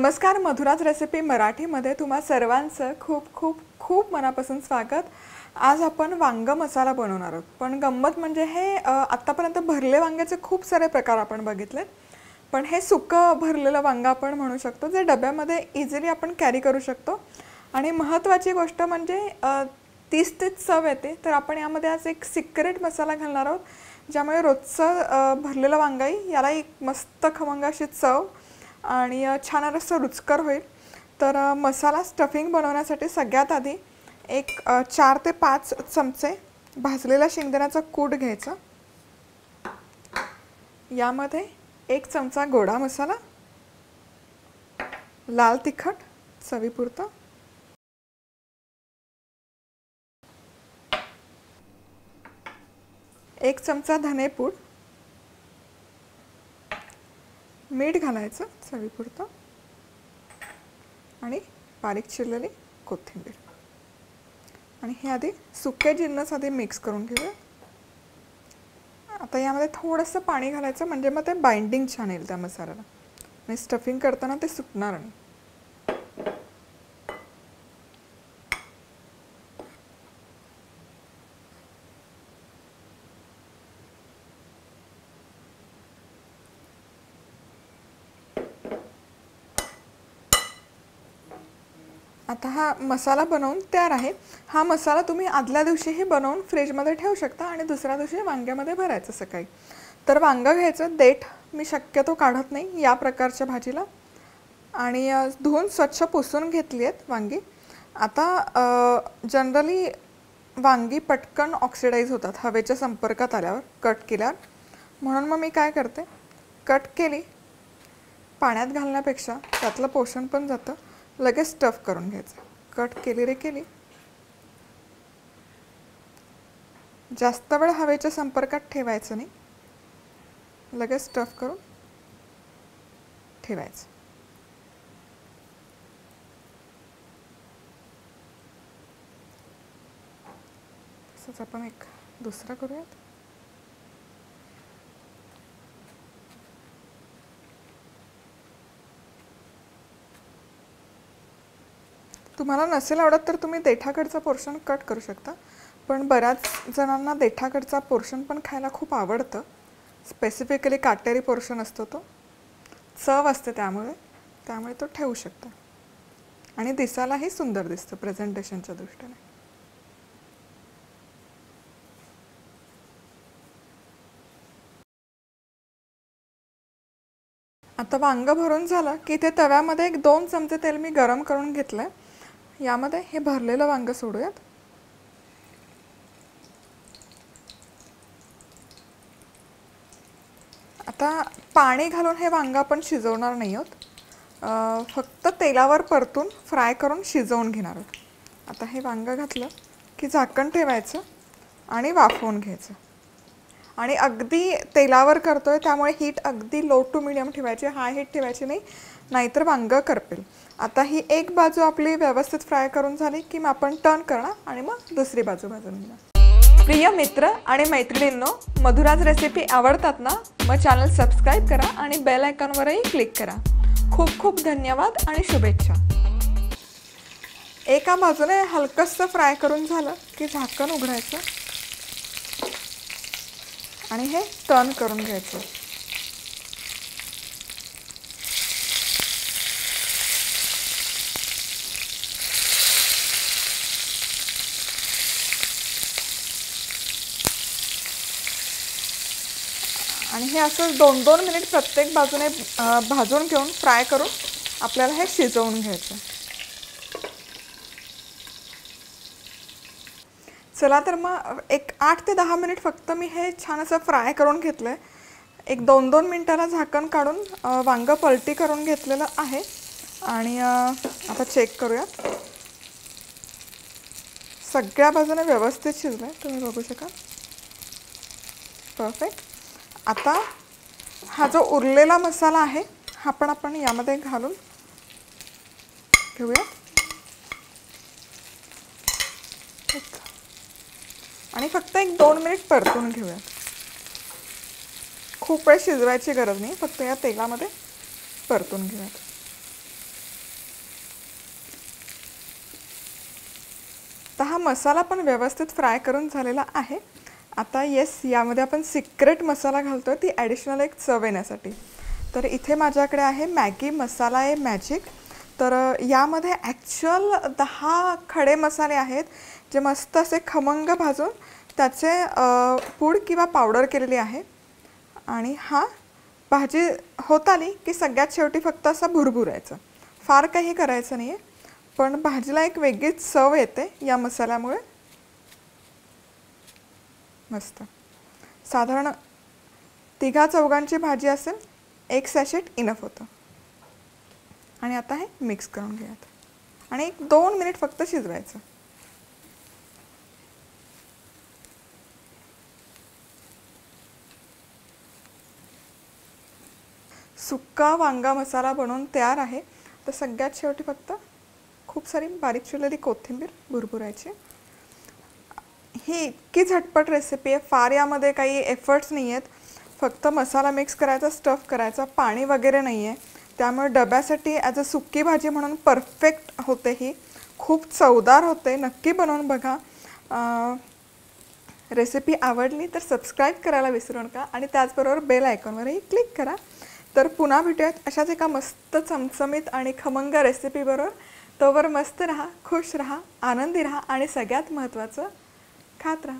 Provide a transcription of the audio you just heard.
नमस्कार, मधुराज रेसिपी मराठीमध्ये तुम्हा सर्वांचं खूप खूप खूप मनापासून स्वागत। आज आपण वांग मसाला बनवणार आहोत। पण गंमत म्हणजे हे आतापर्यंत भरले वांग्याचे खूप सारे प्रकार आपण बघितले, पण हे सुकं भरलेलं वांग आपण म्हणू शकतो, जे डब्यामध्ये इझिली आपण कॅरी करू शकतो। आणि महत्त्वाची गोष्ट म्हणजे तीच चव येते। तर आपण यामध्ये आज एक सिक्रेट मसाला घालणार आहोत, ज्यामुळे रोजचं भरलेलं वांगाही याला एक मस्त खमंग अशी चव आणि छान असं रुचकर होईल। तर मसाला स्टफिंग बनवण्यासाठी सगळ्यात आधी एक 4 ते 5 चमचे भाजलेला शेंगदाण्याचा कूट घ्यायचा। यामध्ये 1 चमचा गोडा मसाला, लाल तिखट चवीपुरता, एक चमचा धनेपूड, मीठ घालायचं चवीपुरतं आणि बारीक चिरलेली कोथिंबीर। आणि हे आधी सुके जिन्नस आधी मिक्स करून घेऊया। आता यामध्ये थोडंसं पाणी घालायचं, म्हणजे मग ते बाइंडिंग छान येईल त्या मसाल्याला आणि स्टफिंग करताना ते सुटणार नाही। आता हा मसाला बनवून तयार आहे। हा मसाला तुम्ही आदल्या दिवशीही बनवून फ्रीजमध्ये ठेवू शकता आणि दुसऱ्या दिवशी वांग्यामध्ये भरायचं सकाळी। तर वांग घ्यायचं, देठ मी शक्यतो काढत नाही या प्रकारच्या भाजीला, आणि धुवून स्वच्छ पुसून घेतली आहेत वांगी। आता जनरली वांगी पटकन ऑक्सिडाइज होतात हवेच्या संपर्कात आल्यावर, कट केल्यावर, म्हणून मग मी काय करते, कट केली, पाण्यात घालण्यापेक्षा त्यातलं पोषण पण जातं, लगेच स्टफ करून घ्यायचं। कट केली रे केली, जास्त वेळ हवेच्या संपर्कात ठेवायचं नाही, लगेच स्टफ करून ठेवायचं। तसंच आपण एक दुसरा करूयात। तुम्हाला नसेल आवडत तर तुम्ही देठाकडचा पोर्शन कट करू शकता, पण बऱ्याच जणांना देठाकडचा पोर्शन पण खायला खूप आवडतं। स्पेसिफिकली काटेरी पोर्शन असतो, तो चव असते, त्यामुळे तो ठेवू शकता आणि दिसायलाही सुंदर दिसतं प्रेझेंटेशनच्या दृष्टीने। आता वांग भरून झालं की इथे तव्यामध्ये 1-2 चमचे तेल मी गरम करून घेतलंय। यामध्ये हे भरलेलं वांग सोडूयात। आता पाणी घालून हे वांग आपण शिजवणार नाही आहोत, फक्त तेलावर परतून फ्राय करून शिजवून घेणार आहोत। आता हे वांग घातलं की झाकण ठेवायचं आणि वाफवून घ्यायचं। आणि अगदी तेलावर करतोय त्यामुळे हीट अगदी लो टू मीडियम ठेवायची, हाय हीट ठेवायची नाही, नाहीतर वांग करपेल। आता ही एक बाजू आपली व्यवस्थित फ्राय करून झाली की मग आपण टर्न करणार आणि मग दुसरी बाजू भाजून घेणार। प्रिय मित्र आणि मैत्रिणींनो, मधुराज रेसिपी आवडतात ना, मग चॅनल सबस्क्राइब करा आणि बेल आयकॉनवरही क्लिक करा। खूप खूप धन्यवाद आणि शुभेच्छा। एका बाजूने हलकसं फ्राय करून झालं की झाकण उघडायचं आणि हे टर्न करून घ्यायचं। आणि हे असं 2-2 मिनिट प्रत्येक बाजूने भाजून घेऊन फ्राय करून आपल्याला हे शिजवून घ्यायचं। चला तर मग एक 8 ते 10 मिनिट फक्त मी हे छान असं फ्राय करून घेतलंय। एक 2-2 मिनिटाला झाकण काढून वांग पलटी करून घेतलेलं आहे आणि आता चेक करूयात। सगळ्या बाजूने व्यवस्थित शिजलंय, तुम्ही बघू शकाल, परफेक्ट। आता हा जो उरलेला मसाला आहे हा पण आपण यामध्ये घालून घेऊया आणि फक्त 1-2 मिनिट परतून घेऊया। खूप वेळ शिजवायची गरज नाही, फक्त या तेलामध्ये परतून घेऊया। तर हा मसाला पण व्यवस्थित फ्राय करून झालेला आहे. आता येस, यामध्ये आपण सिक्रेट मसाला घालतो ती ॲडिशनल एक चव येण्यासाठी. तर इथे माझ्याकडे आहे मॅगी मसाला-ए-मॅजिक. तर यामध्ये ॲक्च्युअल 10 खडे मसाले आहेत जे मस्त असे खमंग भाजून त्याचे पूड किंवा पावडर केलेली आहे. आणि हा भाजी होत आली की सगळ्यात शेवटी फक्त असं भुरभुरायचं, फार काही करायचं नाही आहे, पण भाजीला एक वेगळीच चव येते या मसाल्यामुळे. मस्त. साधारण 3-4 भाजी असेल, 1 सॅशेट इनफ होतं. आणि आता हे मिक्स करून घ्यायचं आणि 1-2 मिनिट फक्त शिजवायचं. सुक्का वांगा मसाला बनवून तयार आहे. तर सगळ्यात शेवटी फक्त खूप सारी बारीक चिरलेली कोथिंबीर भुरभुरायची. ही इतकी झटपट रेसिपी आहे, फार यामध्ये काही एफर्ट्स नाही आहेत. फक्त मसाला मिक्स करायचा, स्टफ करायचा, पाणी वगैरे नाही आहे. त्यामुळे डब्यासाठी ॲज अ सुक्की भाजी म्हणून परफेक्ट होते. ही खूप चवदार होते. नक्की बनवून बघा. रेसिपी आवडली तर सबस्क्राईब करायला विसरू नका आणि त्याचबरोबर बेल आयकॉनवरही क्लिक करा. तर पुन्हा भेटूयात अशाच एका मस्त चमचमीत आणि खमंग रेसिपीबरोबर. तोवर मस्त राहा, खुश राहा, आनंदी राहा आणि सगळ्यात महत्त्वाचं खात राहा.